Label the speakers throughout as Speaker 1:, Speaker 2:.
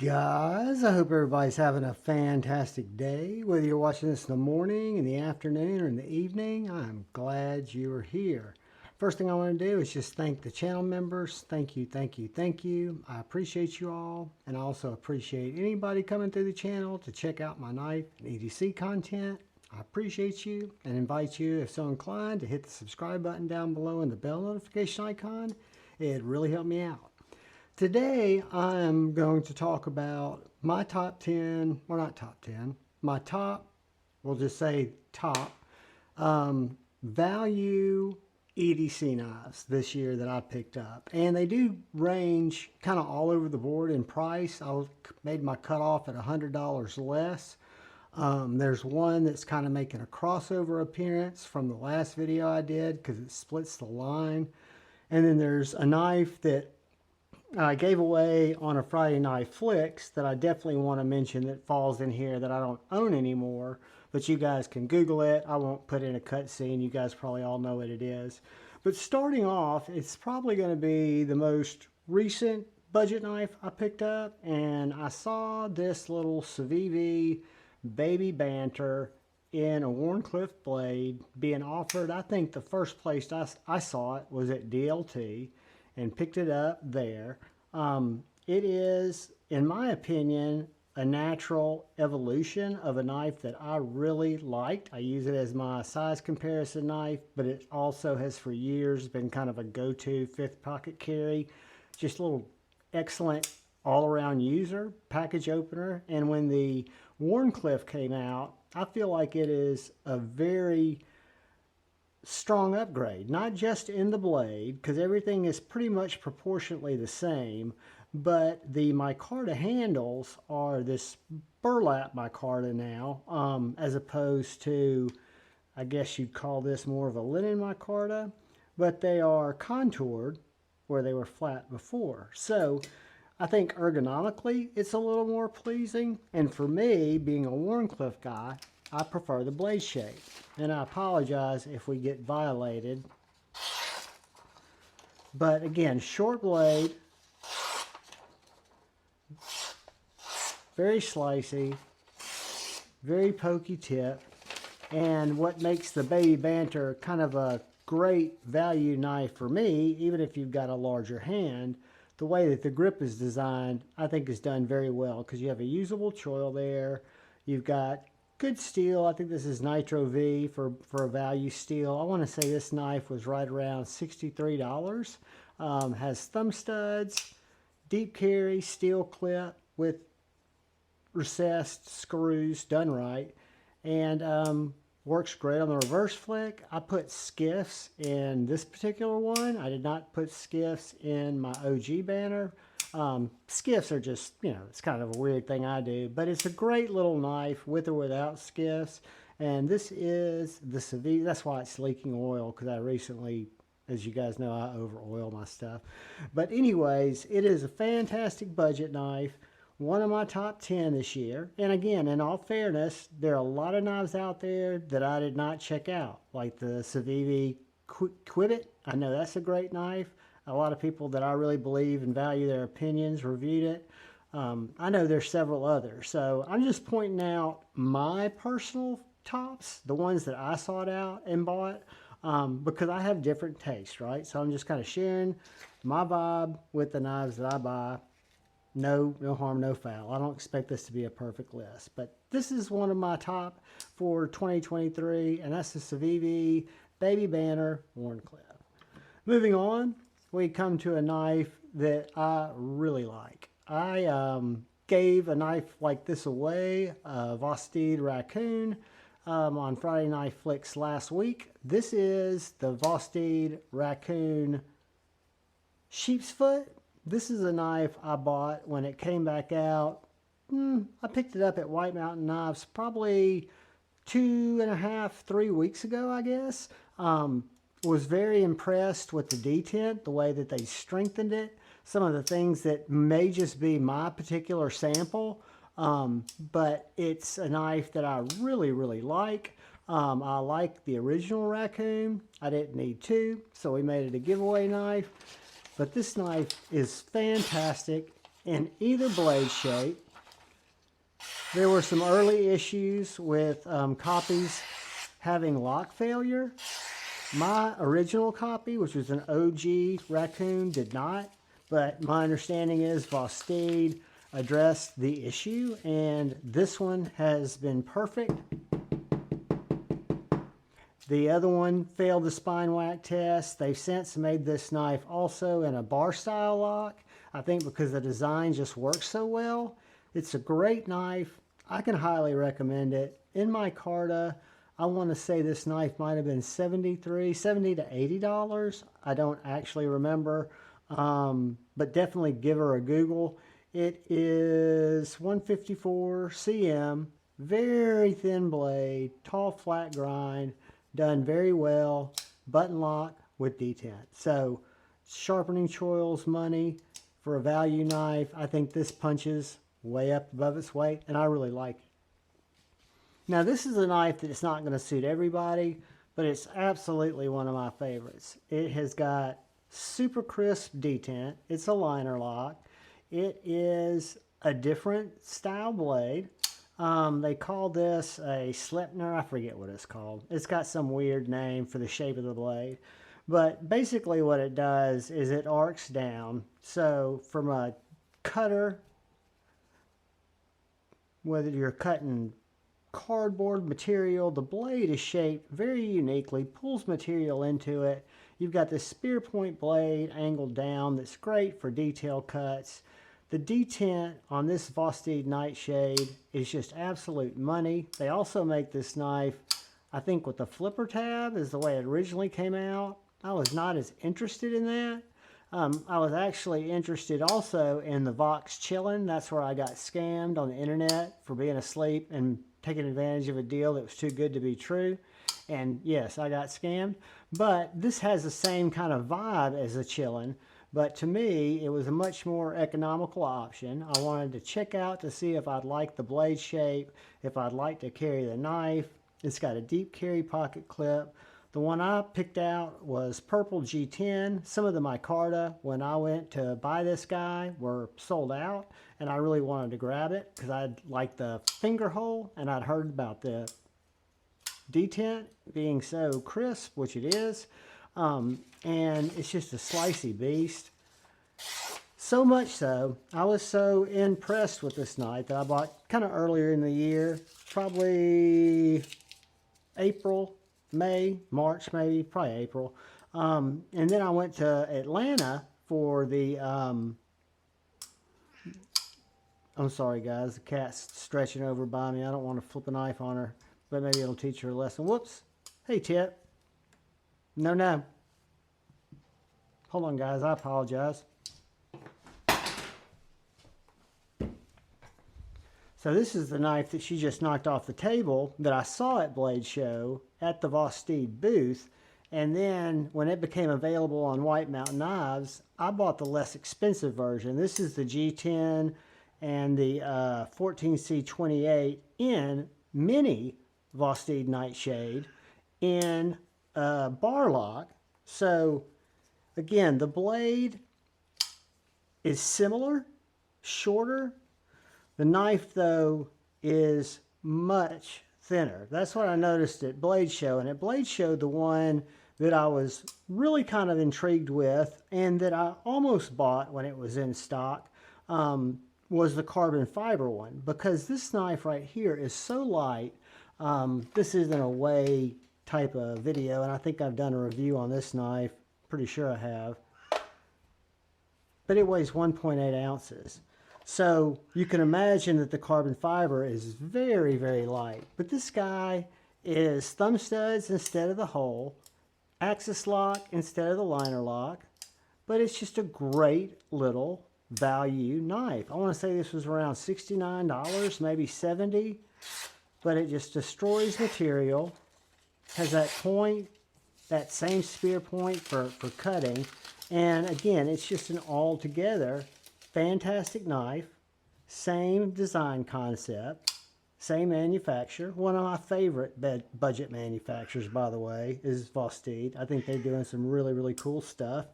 Speaker 1: guys, I hope everybody's having a fantastic day. Whether you're watching this in the morning, in the afternoon, or in the evening, I'm glad you're here. First thing I want to do is just thank the channel members. Thank you, thank you, thank you. I appreciate you all, and I also appreciate anybody coming through the channel to check out my knife and EDC content. I appreciate you and invite you, if so inclined, to hit the subscribe button down below and the bell notification icon. It really helped me out. Today, I'm going to talk about my top 10, or not top 10, my top, we'll just say top, value EDC knives this year that I picked up. And they do range kind of all over the board in price. Made my cutoff at $100 less. There's one that's kind of making a crossover appearance from the last video I did because it splits the line. And then there's a knife that I gave away on a Friday Night Flicks that I definitely want to mention that falls in here that I don't own anymore, but you guys can Google it. I won't put in a cutscene. You guys probably all know what it is. But starting off, it's probably going to be the most recent budget knife I picked up, and I saw this little Civivi baby Banter in a Wharncliffe blade being offered. I think the first place I saw it was at DLT. And picked it up there. It is, in my opinion, a natural evolution of a knife that I really liked. I use it as my size comparison knife, but it also has for years been kind of a go-to fifth pocket carry. Just a little excellent all-around user, package opener. And when the Wharncliffe came out, I feel like it is a very strong upgrade, not just in the blade, because everything is pretty much proportionately the same, but the micarta handles are this burlap micarta now, as opposed to, I guess you'd call this more of a linen micarta, but they are contoured where they were flat before. So I think ergonomically it's a little more pleasing, and for me, being a Wharncliffe guy, I prefer the blade shape. And I apologize if we get violated. But again, short blade, very slicey, very pokey tip. And what makes the Baby Banter kind of a great value knife for me, even if you've got a larger hand, the way that the grip is designed, I think is done very well, because you have a usable choil there. You've got good steel. I think this is Nitro V for a value steel. I want to say this knife was right around $63. Has thumb studs, deep carry, steel clip with recessed screws done right, and works great on the reverse flick. I put skiffs in this particular one. I did not put skiffs in my OG Banter. Skiffs are just, it's kind of a weird thing I do, but it's a great little knife with or without skiffs. And this is the Civivi. That's why it's leaking oil, because I recently, as you guys know, I over oil my stuff. But anyways, it is a fantastic budget knife. One of my top 10 this year. And again, in all fairness, there are a lot of knives out there that I did not check out, like the Civivi Quibbit. I know that's a great knife. A lot of people that I really believe and value their opinions reviewed it. I know there's several others. So I'm just pointing out my personal tops, the ones that I sought out and bought, because I have different tastes, right? So I'm just kind of sharing my vibe with the knives that I buy. No harm, no foul. I don't expect this to be a perfect list, but this is one of my top for 2023, and that's the Civivi Baby Banter Wharncliffe. Moving on, we come to a knife that I really like. I gave a knife like this away, a Vosteed Raccoon, on Friday Night Flicks last week. This is the Vosteed Raccoon Sheepsfoot. This is a knife I bought when it came back out. I picked it up at White Mountain Knives probably 2.5, 3 weeks ago, I guess. Was very impressed with the detent, the way that they strengthened it. Some of the things that may just be my particular sample, but it's a knife that I really, really like. I like the original Raccoon. I didn't need two, so we made it a giveaway knife. But this knife is fantastic. in either blade shape. There were some early issues with copies having lock failure. My original copy, which was an OG Raccoon, did not, but my understanding is Vosteed addressed the issue, and this one has been perfect. The other one failed the spine whack test. They've since made this knife also in a bar style lock, I think because the design just works so well. It's a great knife. I can highly recommend it. In my Carta, I want to say this knife might have been $70 to $80. I don't actually remember, but definitely give her a Google. It is 154 cm, very thin blade, tall flat grind, done very well, button lock with detent. So sharpening choils money for a value knife. I think this punches way up above its weight, and I really like it. Now this is a knife that it's not going to suit everybody, but it's absolutely one of my favorites. It has got super crisp detent. It's a liner lock. It is a different style blade. They call this a Slipner. I forget what it's called. It's got some weird name for the shape of the blade. But basically what it does is it arcs down. So from a cutter, whether you're cutting cardboard material, the blade is shaped very uniquely, pulls material into it. You've got this spear point blade angled down that's great for detail cuts. The detent on this Vosteed NightShade is just absolute money. They also make this knife, I think with the flipper tab is the way it originally came out. I was not as interested in that. I was actually interested also in the Vox Chillin'. That's where I got scammed on the internet for being asleep and taking advantage of a deal that was too good to be true. And yes, I got scammed. But this has the same kind of vibe as a Chillin'. But to me, it was a much more economical option. I wanted to check out to see if I'd like the blade shape, if I'd like to carry the knife. It's got a deep carry pocket clip. The one I picked out was purple G10. Some of the micarta, when I went to buy this guy, were sold out, and I really wanted to grab it because I liked the finger hole, and I'd heard about the detent being so crisp, which it is, and it's just a slicey beast. So much so, I was so impressed with this knife that I bought kind of earlier in the year, probably April, May, March maybe, probably April. And then I went to Atlanta for the, I'm sorry guys, the cat's stretching over by me. I don't want to flip a knife on her, but maybe it'll teach her a lesson. Whoops. Hey, Tip. No. Hold on guys, I apologize. So this is the knife that she just knocked off the table that I saw at Blade Show at the Vosteed booth. And then when it became available on White Mountain Knives, I bought the less expensive version. This is the G10 and the 14C28 in mini Vosteed NightShade in bar lock. So again, the blade is similar, shorter. The knife, though, is much thinner. That's what I noticed at Blade Show. And at Blade Show, the one that I was really kind of intrigued with and that I almost bought when it was in stock was the carbon fiber one. Because this knife right here is so light. This isn't a weigh type of video, and I think I've done a review on this knife. Pretty sure I have. But it weighs 1.8 ounces. So you can imagine that the carbon fiber is very, very light. But this guy is thumb studs instead of the hole, axis lock instead of the liner lock. But it's just a great little value knife. I want to say this was around $69, maybe $70. But it just destroys material. Has that point, that same spear point for cutting. And again, it's just an all-together fantastic knife, same design concept, same manufacturer. One of my favorite budget manufacturers, by the way, is Vosteed. I think they're doing some really, really cool stuff.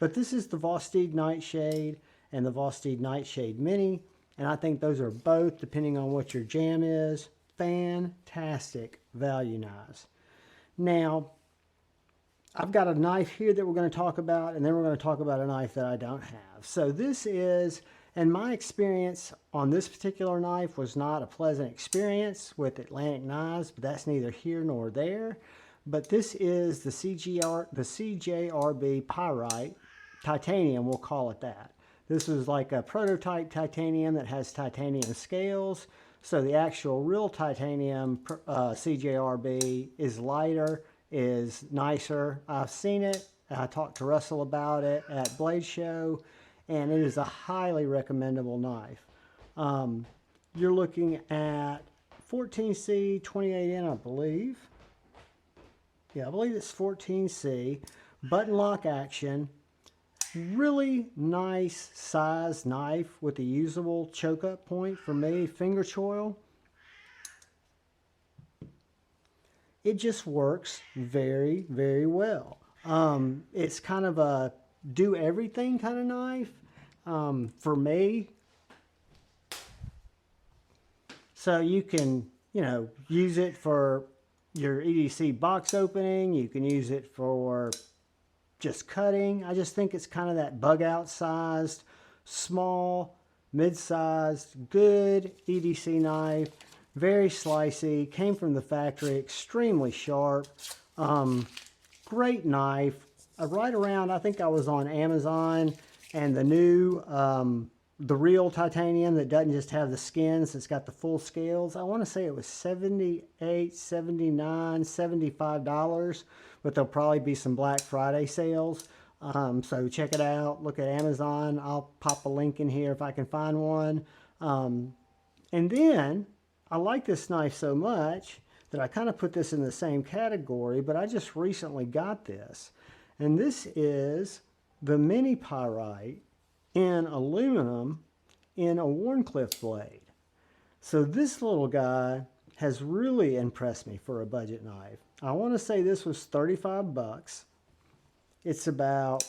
Speaker 1: But this is the Vosteed NightShade, and the Vosteed NightShade Mini. And I think those are both, depending on what your jam is, fantastic value knives. Now, I've got a knife here that we're going to talk about, and then we're going to talk about a knife that I don't have. So this is, and my experience on this particular knife was not a pleasant experience with Atlantic knives, but that's neither here nor there. But this is the CJRB Pyrite titanium, we'll call it that. This is like a prototype titanium that has titanium scales. So the actual real titanium CJRB is lighter, is nicer. I've seen it. I talked to Russell about it at Blade Show, and it is a highly recommendable knife. You're looking at 14C, 28N, I believe. Yeah, I believe it's 14C. Button lock action. Really nice size knife with a usable choke up point for me, finger choil. It just works very, very well. It's kind of a do everything kind of knife for me. So you can, you know, use it for your EDC box opening. You can use it for just cutting. I just think it's kind of that bug out sized, small, mid-sized, good EDC knife. Very slicey, came from the factory, extremely sharp. Great knife. Right around, I think I was on Amazon, and the new, the real titanium that doesn't just have the skins, it's got the full scales. I want to say it was $78, $79, $75, but there'll probably be some Black Friday sales. So check it out. Look at Amazon. I'll pop a link in here if I can find one. And then I like this knife so much that I kind of put this in the same category, but I just recently got this. And this is the Mini Pyrite in aluminum in a Wharncliffe blade. So this little guy has really impressed me for a budget knife. I want to say this was 35 bucks. It's about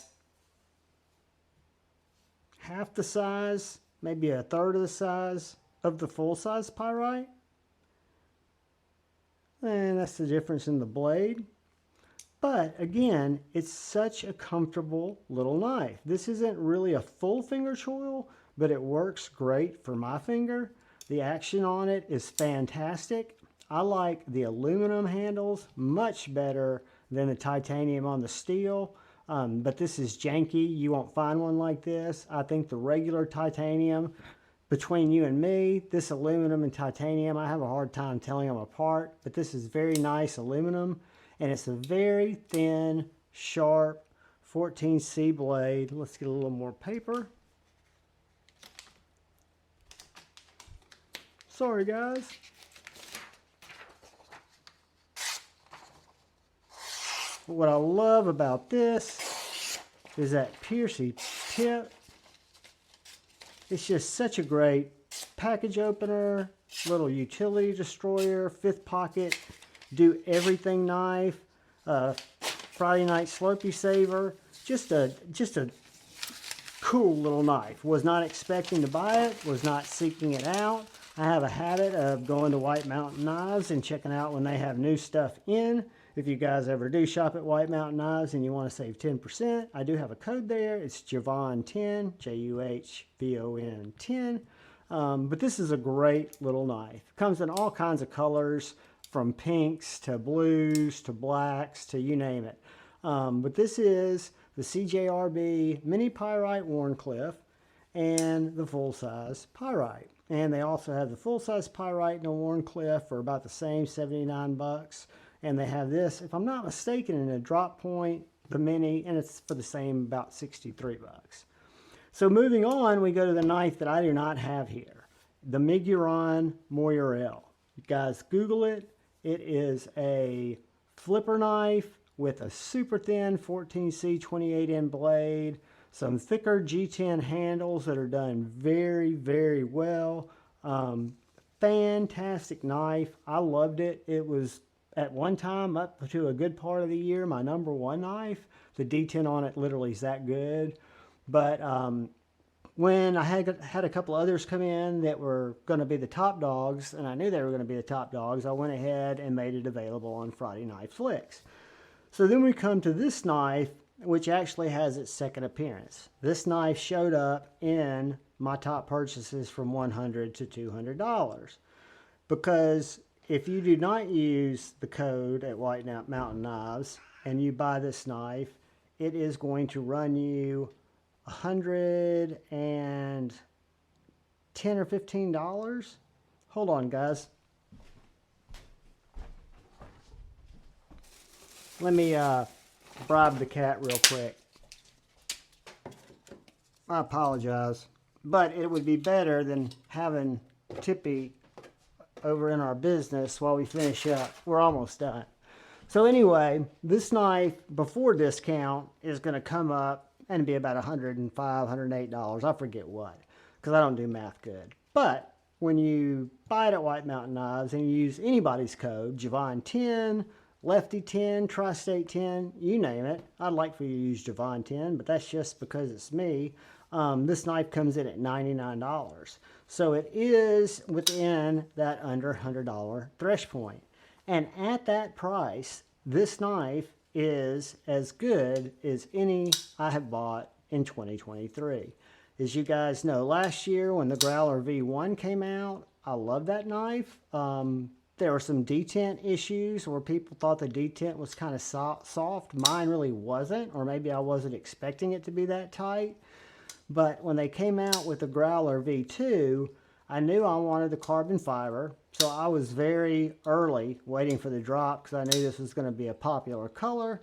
Speaker 1: half the size, maybe a third of the size of the full-size Pyrite. And that's the difference in the blade. But again, it's such a comfortable little knife. This isn't really a full finger choil, but it works great for my finger. The action on it is fantastic. I like the aluminum handles much better than the titanium on the steel. But this is janky. You won't find one like this. I think the regular titanium, between you and me, this aluminum and titanium, I have a hard time telling them apart. But this is very nice aluminum. And it's a very thin, sharp 14C blade. Let's get a little more paper. Sorry, guys. But what I love about this is that piercy tip. It's just such a great package opener, little utility destroyer, fifth pocket, do everything knife, Friday night Slurpee saver. Just a cool little knife. Was not expecting to buy it, was not seeking it out. I have a habit of going to White Mountain Knives and checking out when they have new stuff in. If you guys ever do shop at White Mountain Knives and you want to save 10%, I do have a code there. It's Javon 10, J-U-H-V-O-N 10. But this is a great little knife. Comes in all kinds of colors, from pinks to blues to blacks to you name it. But this is the CJRB Mini Pyrite Wharncliffe and the full-size Pyrite. And they also have the full-size Pyrite in a Wharncliffe for about the same, 79 bucks. And they have this, if I'm not mistaken, in a drop point, the Mini, and it's for the same, about 63 bucks. So moving on, we go to the knife that I do not have here, the Miguron Moyarl. You guys Google it. It is a flipper knife with a super thin 14C 28N blade, some thicker G10 handles that are done very, very well. Fantastic knife. I loved it. It was, at one time, up to a good part of the year, my #1 knife. The D10 on it literally is that good. But When I had a couple others come in that were going to be the top dogs, and I knew they were going to be the top dogs, I went ahead and made it available on Friday Night Flicks. So then we come to this knife, which actually has its second appearance. This knife showed up in my top purchases from $100 to $200. Because if you do not use the code at White Mountain Knives and you buy this knife, it is going to run you $110 or $15. Hold on, guys. Let me bribe the cat real quick. I apologize, but it would be better than having Tippy over in our business while we finish up. We're almost done. So anyway, this knife before discount is going to come up and be about $105, $108. I forget what, because I don't do math good. But when you buy it at White Mountain Knives and you use anybody's code, Javon 10, Lefty 10, Tri-State 10, you name it. I'd like for you to use Javon 10, but that's just because it's me. This knife comes in at $99. So it is within that under $100 threshold point. And at that price, this knife is as good as any I have bought in 2023. As you guys know, last year when the Growler V1 came out, I love that knife. There were some detent issues where people thought the detent was kind of soft. Mine really wasn't, or maybe I wasn't expecting it to be that tight. But when they came out with the Growler V2, I knew I wanted the carbon fiber, so I was very early waiting for the drop because I knew this was going to be a popular color.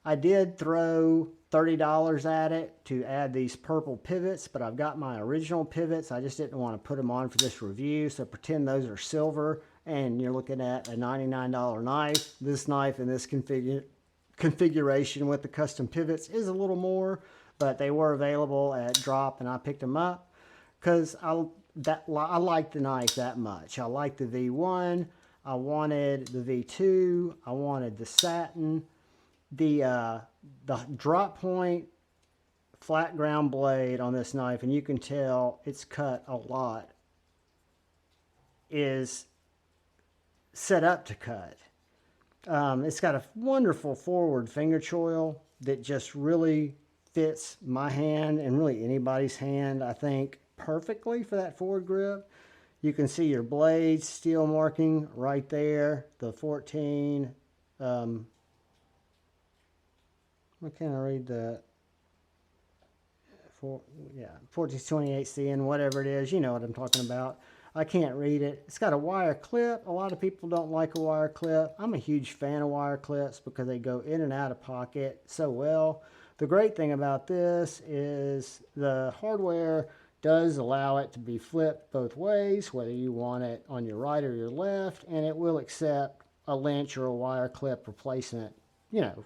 Speaker 1: I did throw $30 at it to add these purple pivots, but I've got my original pivots. I just didn't want to put them on for this review, so pretend those are silver, and you're looking at a $99 knife. This knife in this configuration with the custom pivots is a little more, but they were available at drop, and I picked them up because I like the knife that much. I like the V1. I wanted the V2. I wanted the satin. The drop point flat ground blade on this knife, and you can tell it's cut a lot, is set up to cut. It's got a wonderful forward finger choil that just really fits my hand and really anybody's hand, I think, perfectly for that forward grip. You can see your blades steel marking right there. The 14, what can I read that? 1428 CN, whatever it is, you know what I'm talking about. I can't read it. It's got a wire clip. A lot of people don't like a wire clip. I'm a huge fan of wire clips because they go in and out of pocket so well. The great thing about this is the hardware does allow it to be flipped both ways, whether you want it on your right or your left, and it will accept a lynch or a wire clip replacement. You know,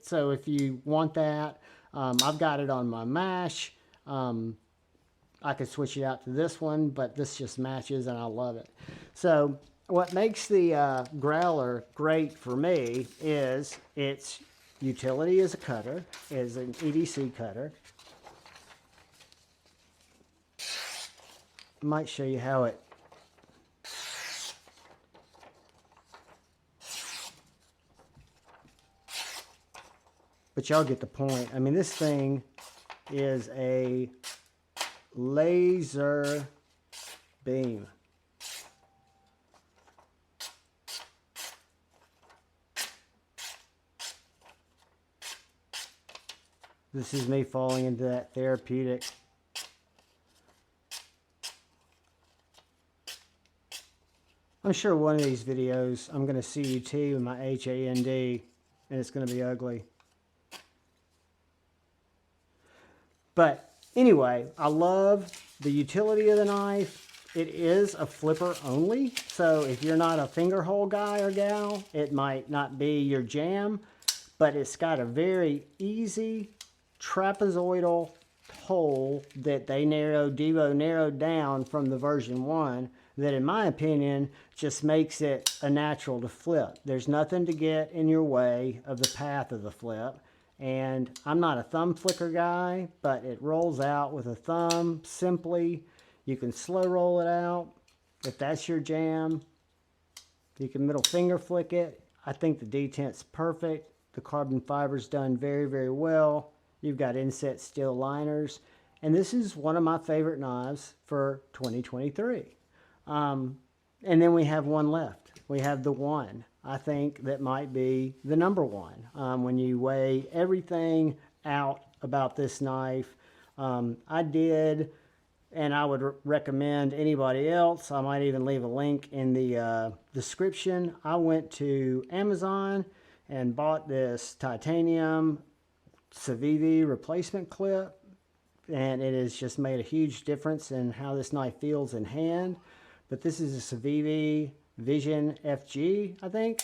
Speaker 1: so if you want that, I've got it on my mash. I could switch it out to this one, but this just matches and I love it. So what makes the Growler great for me is its utility as a cutter, as an EDC cutter. I might show you how it but y'all get the point. I mean, this thing is a laser beam. This is me falling into that therapeutic. I'm sure one of these videos I'm going to see UT with my HAND and it's going to be ugly. But anyway, I love the utility of the knife. It is a flipper only, so if you're not a finger hole guy or gal, it might not be your jam, but it's got a very easy trapezoidal hole that Divo narrowed down from the version 1 that, in my opinion, just makes it a natural to flip. There's nothing to get in your way of the path of the flip. And I'm not a thumb flicker guy, but it rolls out with a thumb simply. You can slow roll it out if that's your jam. You can middle finger flick it. I think the detent's perfect. The carbon fiber's done very, very well. You've got inset steel liners. And this is one of my favorite knives for 2023. And then we have one left. We have the one. I think that might be the number one. When you weigh everything out about this knife, I did, and I would recommend anybody else. I might even leave a link in the description. I went to Amazon and bought this titanium Civivi replacement clip, and it has just made a huge difference in how this knife feels in hand. But this is a Civivi Vision FG, I think.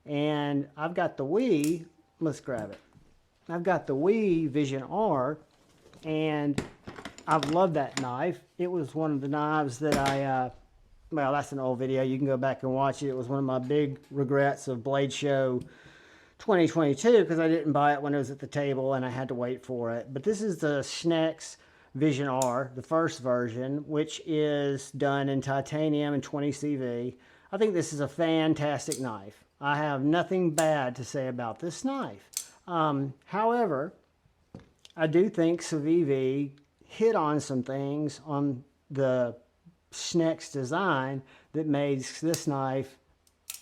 Speaker 1: And I've got the Wii, let's grab it. I've got the Civ Vision R, and I've loved that knife. It was one of the knives that well, that's an old video. You can go back and watch it. It was one of my big regrets of Blade Show 2022 because I didn't buy it when it was at the table and I had to wait for it. But this is the Schneck's Vision R, the first version, which is done in titanium and 20 CV. I think this is a fantastic knife. I have nothing bad to say about this knife. However, I do think Civivi hit on some things on the Schneck's design that makes this knife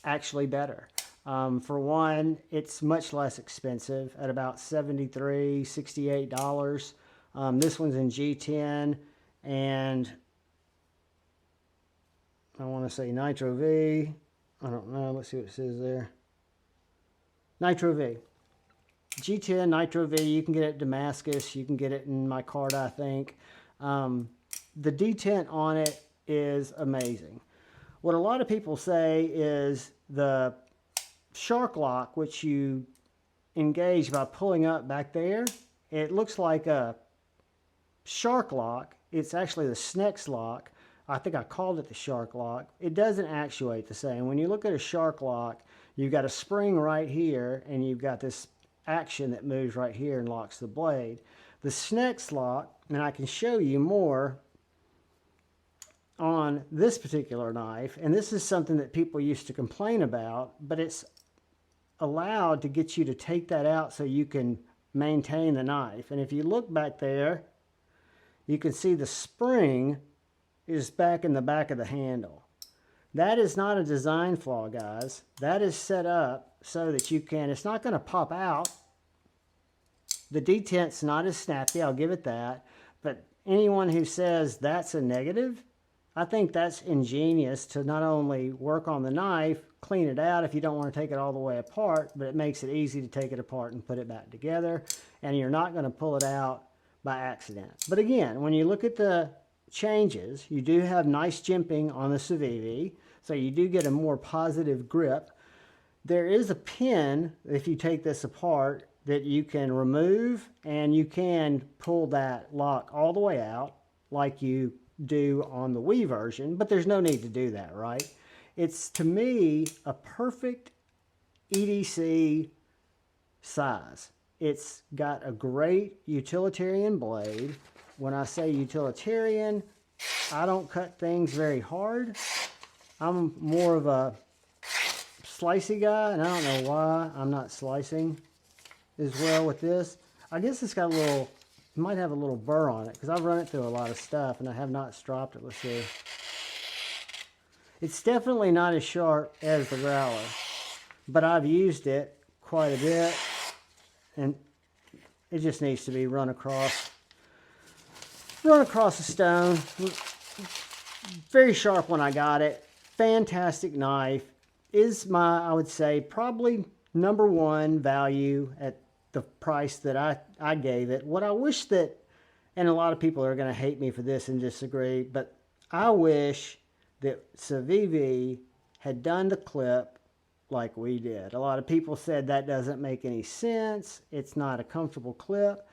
Speaker 1: actually better. For one, it's much less expensive at about $73, $68. This one's in G10, and I want to say Nitro V. I don't know. Let's see what it says there. Nitro V. G10 Nitro V. You can get it at Damascus. You can get it in my card, I think. The detent on it is amazing. What a lot of people say is the shark lock, which you engage by pulling up back there, it looks like a shark lock. It's actually the Schneck's lock. I think I called it the shark lock. It doesn't actuate the same. When you look at a shark lock, you've got a spring right here, and you've got this action that moves right here and locks the blade. The Schneck's lock, and I can show you more on this particular knife, and this is something that people used to complain about, but it's allowed to get you to take that out so you can maintain the knife. And if you look back there, you can see the spring is back in the back of the handle. That is not a design flaw, guys. That is set up so that you can, it's not going to pop out. The detent's not as snappy, I'll give it that. But anyone who says that's a negative, I think that's ingenious to not only work on the knife, clean it out if you don't want to take it all the way apart, but it makes it easy to take it apart and put it back together, and you're not going to pull it out by accident. But again, when you look at the changes, you do have nice jimping on the Civivi, so you do get a more positive grip. There is a pin, if you take this apart, that you can remove, and you can pull that lock all the way out like you do on the Wii version, but there's no need to do that, right? It's, to me, a perfect EDC size. It's got a great utilitarian blade. When I say utilitarian, I don't cut things very hard. I'm more of a slicey guy, and I don't know why I'm not slicing as well with this. I guess it's got a little, it might have a little burr on it, because I've run it through a lot of stuff, and I have not stropped it. Let's see. It's definitely not as sharp as the Growler, but I've used it quite a bit, and it just needs to be run across a stone. Very sharp when I got it. Fantastic knife. Is my, I would say, probably #1 value at the price that I gave it. What I wish that, and a lot of people are going to hate me for this and disagree, but I wish that Civivi had done the clip like we did. A lot of people said that doesn't make any sense. It's not a comfortable clip.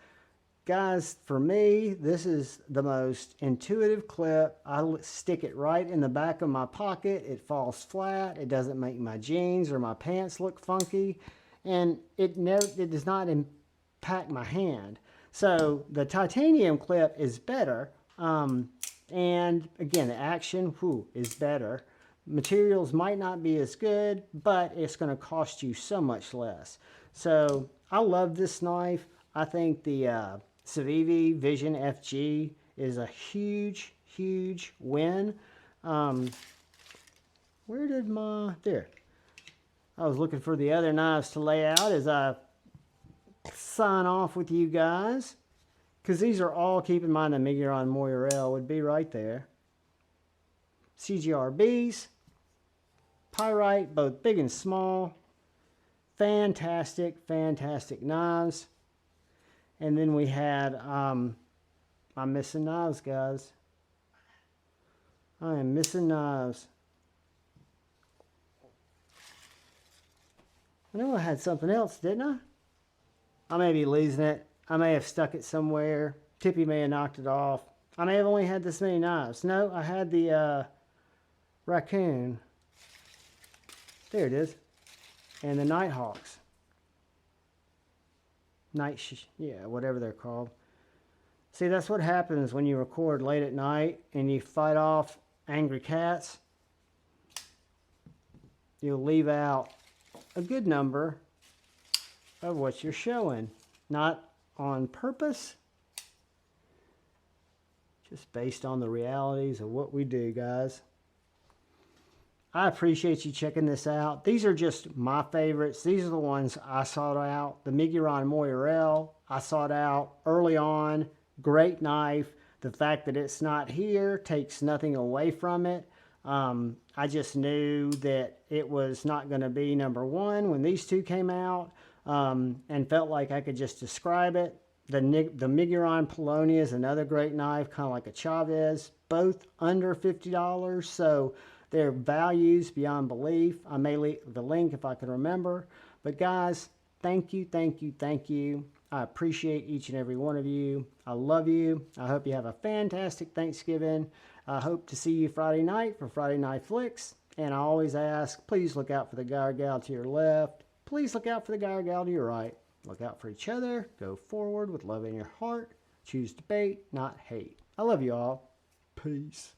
Speaker 1: Guys, for me, this is the most intuitive clip. I stick it right in the back of my pocket. It falls flat. It doesn't make my jeans or my pants look funky. And it does not pack my hand. So the titanium clip is better. And again, the action is better. Materials might not be as good, but it's going to cost you so much less. So I love this knife. I think the Civivi Vision FG is a huge, huge win. Where did there. I was looking for the other knives to lay out as I sign off with you guys. Because these are all, keep in mind, the Miguron Moyarl would be right there. CJRBs, Pyrite, both big and small. Fantastic, fantastic knives. And then we had, I'm missing knives, guys. I am missing knives. I know I had something else, didn't I? I may be losing it. I may have stuck it somewhere. Tippy may have knocked it off. I may have only had this many knives. No, I had the Raccoon. There it is. And the Nighthawks. Yeah, whatever they're called. See, that's what happens when you record late at night and you fight off angry cats. You'll leave out a good number of what you're showing. Not on purpose, just based on the realities of what we do, guys. I appreciate you checking this out. These are just my favorites. These are the ones I sought out. The Miguron Moyarl, I sought out early on. Great knife. The fact that it's not here takes nothing away from it. I just knew that it was not going to be number one when these two came out. And felt like I could just describe it. The Miguron Polonia is another great knife, kind of like a Chavez, both under $50, so they're values beyond belief. I may leave the link if I can remember. But guys, thank you, thank you, thank you. I appreciate each and every one of you. I love you. I hope you have a fantastic Thanksgiving. I hope to see you Friday night for Friday Night Flicks. And I always ask, please look out for the guy or gal to your left. Please look out for the guy or gal to your right. Look out for each other. Go forward with love in your heart. Choose debate, not hate. I love you all. Peace.